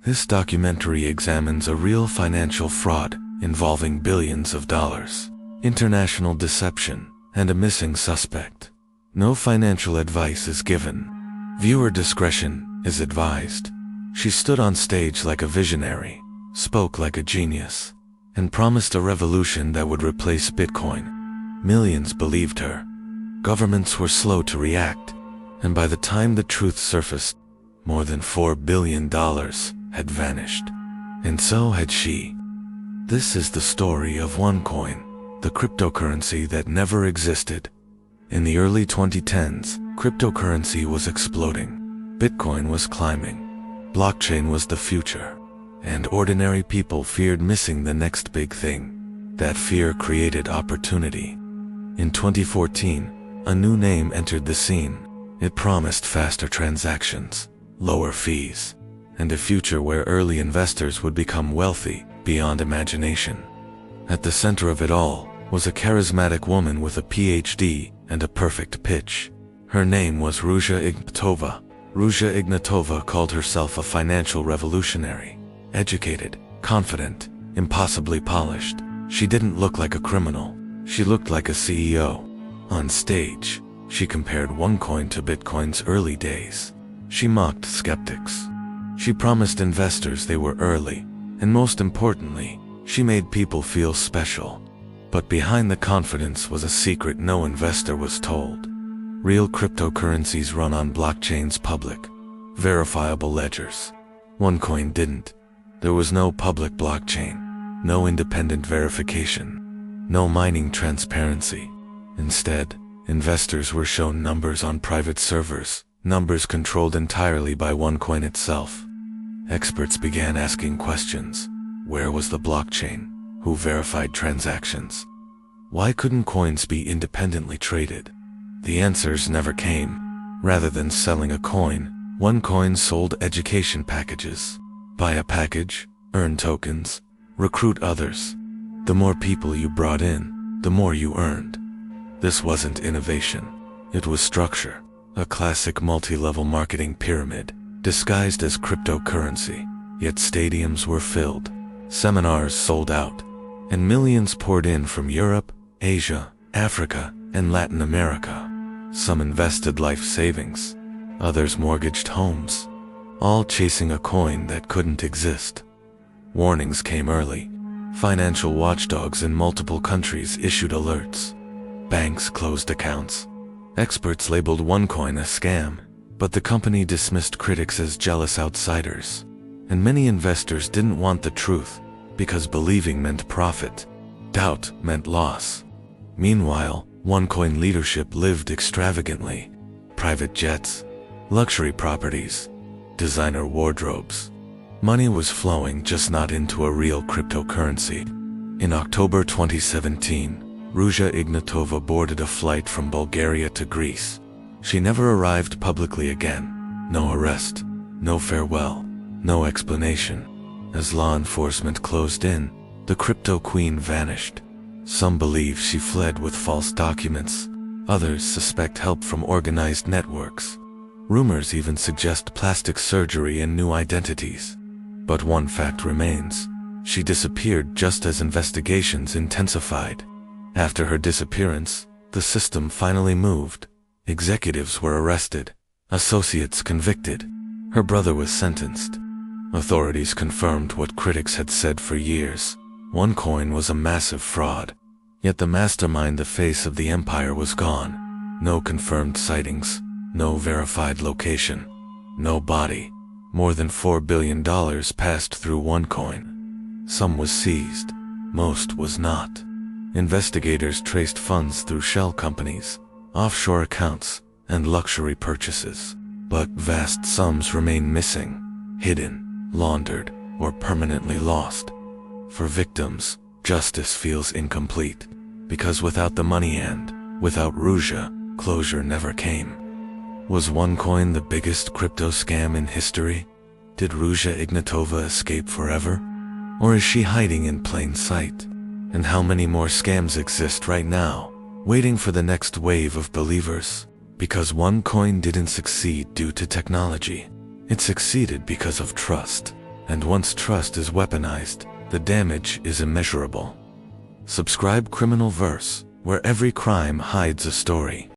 This documentary examines a real financial fraud involving billions of dollars, international deception, and a missing suspect. No financial advice is given. Viewer discretion is advised. She stood on stage like a visionary, spoke like a genius, and promised a revolution that would replace Bitcoin. Millions believed her. Governments were slow to react, and by the time the truth surfaced, more than $4 billion had vanished. And so had she. This is the story of OneCoin, the cryptocurrency that never existed. In the early 2010s, cryptocurrency was exploding. Bitcoin was climbing. Blockchain was the future. And ordinary people feared missing the next big thing. That fear created opportunity. In 2014, a new name entered the scene. It promised faster transactions, lower fees, and a future where early investors would become wealthy beyond imagination. At the center of it all was a charismatic woman with a PhD and a perfect pitch. Her name was Ruja Ignatova. Ruja Ignatova called herself a financial revolutionary. Educated, confident, impossibly polished. She didn't look like a criminal. She looked like a CEO. On stage, she compared OneCoin to Bitcoin's early days. She mocked skeptics. She promised investors they were early, and most importantly, she made people feel special. But behind the confidence was a secret no investor was told. Real cryptocurrencies run on blockchain's public, verifiable ledgers. OneCoin didn't. There was no public blockchain, no independent verification, no mining transparency. Instead, investors were shown numbers on private servers, numbers controlled entirely by OneCoin itself. Experts began asking questions. Where was the blockchain? Who verified transactions? Why couldn't coins be independently traded? The answers never came. Rather than selling a coin, OneCoin sold education packages. Buy a package, earn tokens, recruit others. The more people you brought in, the more you earned. This wasn't innovation. It was structure, a classic multi-level marketing pyramid, disguised as cryptocurrency. Yet stadiums were filled, seminars sold out, and millions poured in from Europe, Asia, Africa, and Latin America. Some invested life savings, others mortgaged homes, all chasing a coin that couldn't exist. Warnings came early. Financial watchdogs in multiple countries issued alerts. Banks closed accounts. Experts labeled OneCoin a scam, but the company dismissed critics as jealous outsiders. And many investors didn't want the truth, because believing meant profit. Doubt meant loss. Meanwhile, OneCoin leadership lived extravagantly. Private jets, luxury properties, designer wardrobes. Money was flowing, just not into a real cryptocurrency. In October 2017, Ruja Ignatova boarded a flight from Bulgaria to Greece. She never arrived publicly again. No arrest, no farewell, no explanation. As law enforcement closed in, the crypto queen vanished. Some believe she fled with false documents. Others suspect help from organized networks. Rumors even suggest plastic surgery and new identities. But one fact remains. She disappeared just as investigations intensified. After her disappearance, the system finally moved. Executives were arrested, associates convicted. Her brother was sentenced. Authorities confirmed what critics had said for years. OneCoin was a massive fraud. Yet the mastermind, the face of the empire, was gone. No confirmed sightings, no verified location, no body. More than $4 billion passed through OneCoin. Some was seized, most was not. Investigators traced funds through shell companies, offshore accounts, and luxury purchases. But vast sums remain missing, hidden, laundered, or permanently lost. For victims, justice feels incomplete, because without the money and without Ruja, closure never came. Was OneCoin the biggest crypto scam in history? Did Ruja Ignatova escape forever? Or is she hiding in plain sight? And how many more scams exist right now, waiting for the next wave of believers? Because OneCoin didn't succeed due to technology. It succeeded because of trust. And once trust is weaponized, the damage is immeasurable. Subscribe Criminal Verse, where every crime hides a story.